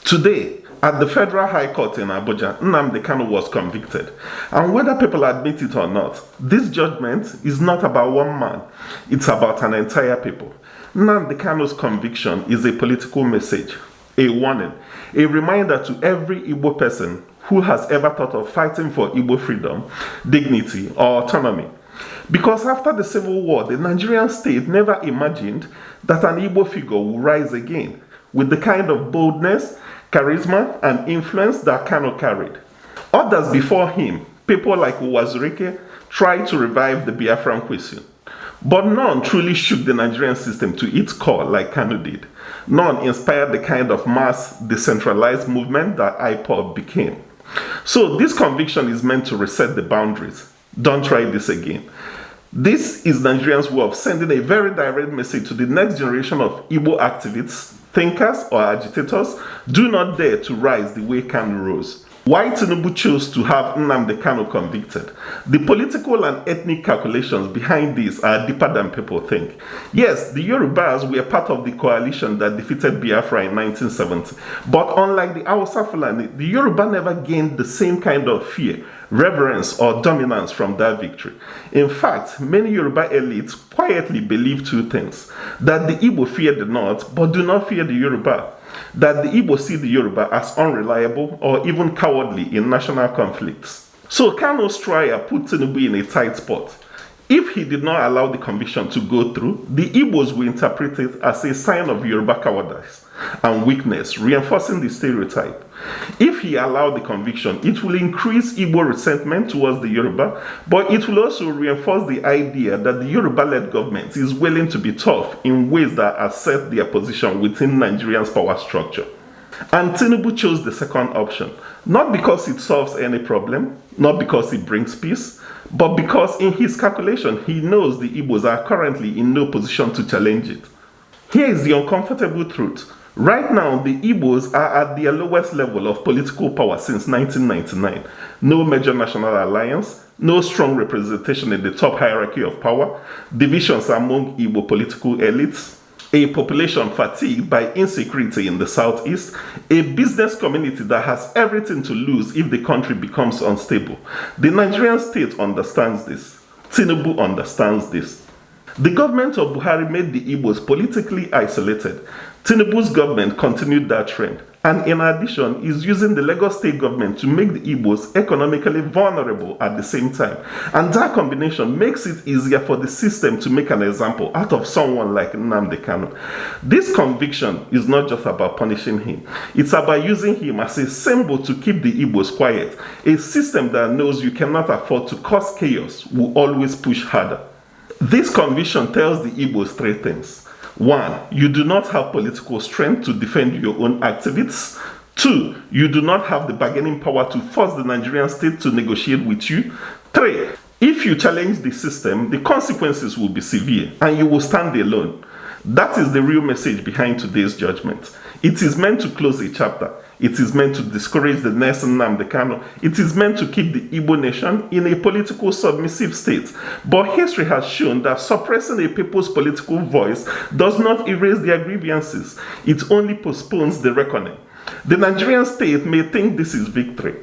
Today, at the Federal High Court in Abuja, Nnamdi Kanu was convicted. And whether people admit it or not, this judgment is not about one man, it's about an entire people. Nnamdi Kanu's conviction is a political message, a warning, a reminder to every Igbo person who has ever thought of fighting for Igbo freedom, dignity, or autonomy. Because after the Civil War, the Nigerian state never imagined that an Igbo figure would rise again with the kind of boldness, charisma, and influence that Kanu carried. Others before him, people like Uwazurike, tried to revive the Biafran question. But none truly shook the Nigerian system to its core like Kanu did. None inspired the kind of mass, decentralized movement that IPOB became. So this conviction is meant to reset the boundaries. Don't try this again. This is Nigerians' way of sending a very direct message to the next generation of Igbo activists, thinkers, or agitators. Do not dare to rise the way Kanu rose. Why Tinubu chose to have Nnamdi Kanu convicted? The political and ethnic calculations behind this are deeper than people think. Yes, the Yorubas were part of the coalition that defeated Biafra in 1970. But unlike the Hausa Fulani, the Yoruba never gained the same kind of fear, reverence, or dominance from that victory. In fact, many Yoruba elites quietly believe two things: that the Igbo fear the North, but do not fear the Yoruba; that the Igbo see the Yoruba as unreliable or even cowardly in national conflicts. So Kanu's trial put Tinubu in a tight spot. If he did not allow the conviction to go through, the Igbos will interpret it as a sign of Yoruba cowardice and weakness, reinforcing the stereotype. If he allowed the conviction, it will increase Igbo resentment towards the Yoruba, but it will also reinforce the idea that the Yoruba-led government is willing to be tough in ways that assert their position within Nigeria's power structure. And Tinubu chose the second option, not because it solves any problem, not because it brings peace, but because in his calculation, he knows the Igbos are currently in no position to challenge it. Here is the uncomfortable truth. Right now, the Igbos are at their lowest level of political power since 1999. No major national alliance, no strong representation in the top hierarchy of power, divisions among Igbo political elites, a population fatigued by insecurity in the southeast, a business community that has everything to lose if the country becomes unstable. The Nigerian state understands this. Tinubu understands this. The government of Buhari made the Igbos politically isolated. Tinubu's government continued that trend, and in addition is using the Lagos state government to make the Igbos economically vulnerable at the same time. And that combination makes it easier for the system to make an example out of someone like Nnamdi Kanu. This conviction is not just about punishing him, it's about using him as a symbol to keep the Igbos quiet. A system that knows you cannot afford to cause chaos will always push harder. This conviction tells the Igbos three things. 1. You do not have political strength to defend your own activities. 2. You do not have the bargaining power to force the Nigerian state to negotiate with you. 3. If you challenge the system, the consequences will be severe and you will stand alone. That is the real message behind today's judgment. It is meant to close a chapter. It is meant to discourage the next Nnamdi Kanu. It is meant to keep the Igbo nation in a political submissive state. But history has shown that suppressing a people's political voice does not erase their grievances. It only postpones the reckoning. The Nigerian state may think this is victory.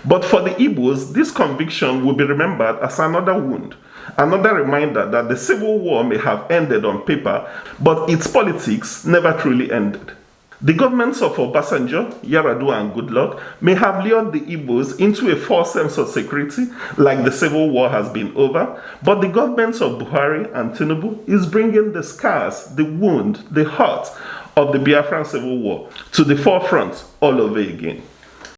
But for the Igbos, this conviction will be remembered as another wound. Another reminder that the Civil War may have ended on paper, but its politics never truly ended. The governments of Obasanjo, Yar'Adua, and Goodluck may have lured the Igbos into a false sense of security, like the Civil War has been over, but the governments of Buhari and Tinubu is bringing the scars, the wound, the hurt of the Biafran Civil War to the forefront all over again.